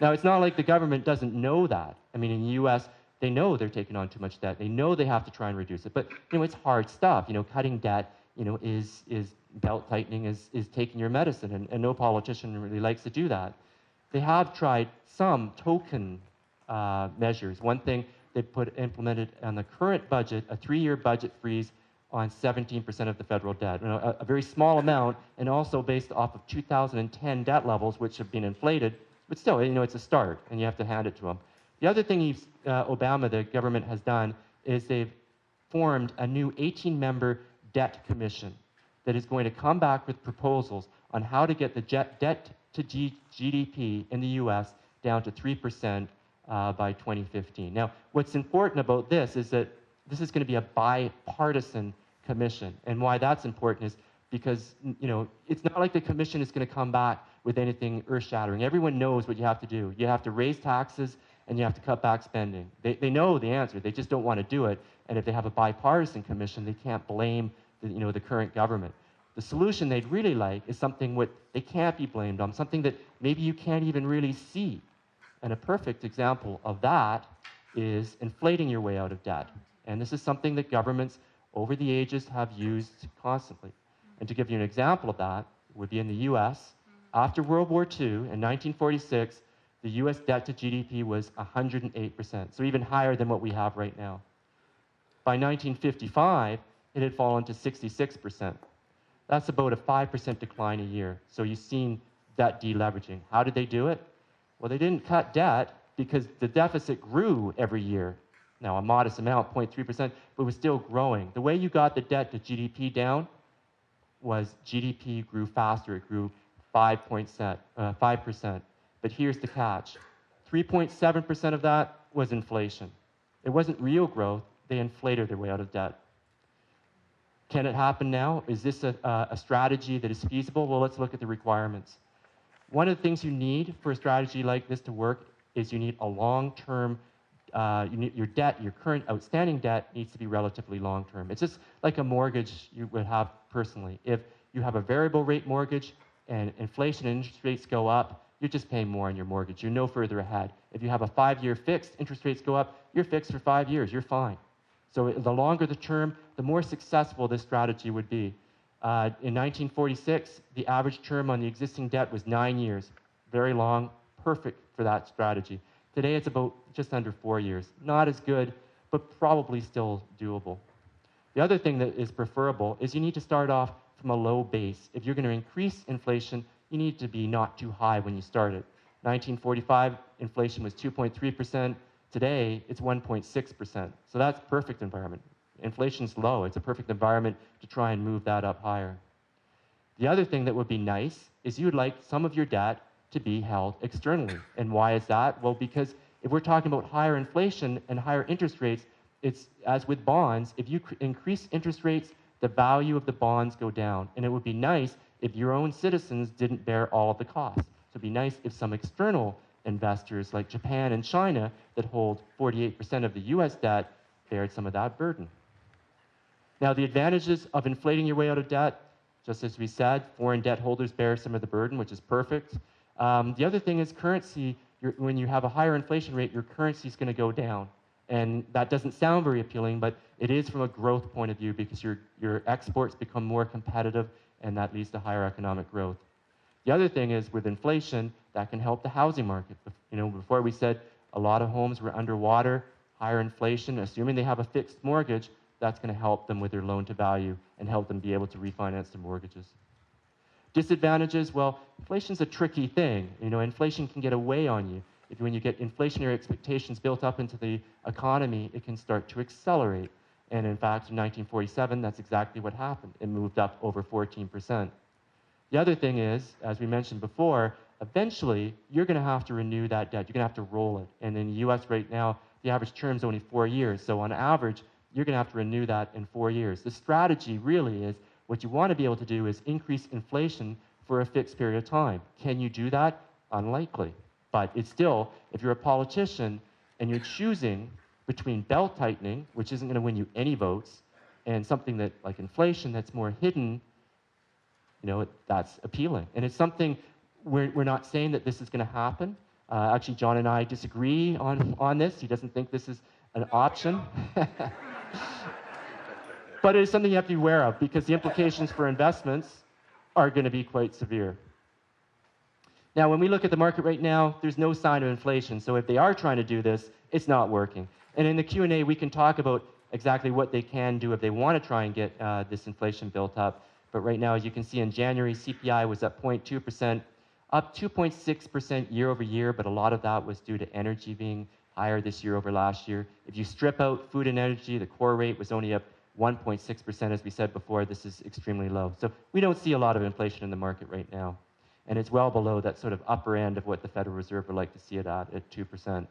Now, it's not like the government doesn't know that. I mean, in the U.S., they know they're taking on too much debt. They know they have to try and reduce it. But, it's hard stuff. Cutting debt, is belt tightening, is taking your medicine, and no politician really likes to do that. They have tried some token measures. One thing they implemented on the current budget, a 3-year budget freeze on 17% of the federal debt. A very small amount, and also based off of 2010 debt levels, which have been inflated. But still, it's a start, and you have to hand it to them. The other thing Obama, the government, has done is they've formed a new 18-member debt commission that is going to come back with proposals on how to get the debt to GDP in the U.S. down to 3% by 2015. Now, what's important about this is that this is going to be a bipartisan commission, and why that's important is because it's not like the commission is going to come back with anything earth-shattering. Everyone knows what you have to do. You have to raise taxes and you have to cut back spending. They know the answer. They just don't want to do it. And if they have a bipartisan commission, they can't blame the current government. The solution they'd really like is something what they can't be blamed on, something that maybe you can't even really see. And a perfect example of that is inflating your way out of debt. And this is something that governments over the ages have used constantly. And to give you an example of that, would be in the US. After World War II, in 1946, the US debt to GDP was 108%, so even higher than what we have right now. By 1955, it had fallen to 66%. That's about a 5% decline a year. So you've seen that deleveraging. How did they do it? Well, they didn't cut debt because the deficit grew every year. Now, a modest amount, 0.3%, but it was still growing. The way you got the debt to GDP down was GDP grew faster. It grew 5%. But here's the catch. 3.7% of that was inflation. It wasn't real growth. They inflated their way out of debt. Can it happen now? Is this a strategy that is feasible? Well, let's look at the requirements. One of the things you need for a strategy like this to work is you need a long-term, your debt, your current outstanding debt needs to be relatively long-term. It's just like a mortgage you would have personally. If you have a variable rate mortgage and inflation and interest rates go up, you're just paying more on your mortgage. You're no further ahead. If you have a 5-year fixed, interest rates go up, you're fixed for 5 years, you're fine. So the longer the term, the more successful this strategy would be. In 1946, the average term on the existing debt was 9 years. Very long, perfect for that strategy. Today it's about just under 4 years. Not as good, but probably still doable. The other thing that is preferable is you need to start off from a low base. If you're going to increase inflation, you need to be not too high when you start it. 1945, inflation was 2.3%. Today, it's 1.6%. So that's a perfect environment. Inflation's low. It's a perfect environment to try and move that up higher. The other thing that would be nice is you would like some of your debt to be held externally. And why is that? Well, because if we're talking about higher inflation and higher interest rates, it's as with bonds, if you increase interest rates, the value of the bonds go down. And it would be nice if your own citizens didn't bear all of the costs. So it'd be nice if some external investors like Japan and China that hold 48% of the US debt bared some of that burden. Now, the advantages of inflating your way out of debt, just as we said, foreign debt holders bear some of the burden, which is perfect. The other thing is currency. When you have a higher inflation rate, your currency is going to go down. And that doesn't sound very appealing, but it is from a growth point of view because your exports become more competitive and that leads to higher economic growth. The other thing is with inflation, that can help the housing market. Before we said a lot of homes were underwater, higher inflation, assuming they have a fixed mortgage, that's going to help them with their loan to value and help them be able to refinance their mortgages. Disadvantages, well, inflation's a tricky thing. Inflation can get away on you. When you get inflationary expectations built up into the economy, it can start to accelerate. And in fact, in 1947, that's exactly what happened. It moved up over 14%. The other thing is, as we mentioned before, eventually, you're going to have to renew that debt. You're going to have to roll it. And in the US right now, the average term is only 4 years. So on average, you're going to have to renew that in 4 years. The strategy really is, what you want to be able to do is increase inflation for a fixed period of time. Can you do that? Unlikely. But it's still, if you're a politician and you're choosing between belt tightening, which isn't going to win you any votes, and something that like inflation that's more hidden, that's appealing. And it's something we're not saying that this is going to happen. Actually, John and I disagree on this. He doesn't think this is an option. But it is something you have to be aware of because the implications for investments are going to be quite severe. Now, when we look at the market right now, there's no sign of inflation. So if they are trying to do this, it's not working. And in the Q&A, we can talk about exactly what they can do if they want to try and get this inflation built up. But right now, as you can see, in January, CPI was up 0.2%, up 2.6% year over year, but a lot of that was due to energy being higher this year over last year. If you strip out food and energy, the core rate was only up 1.6%, as we said before. This is extremely low. So we don't see a lot of inflation in the market right now. And it's well below that sort of upper end of what the Federal Reserve would like to see it at 2%.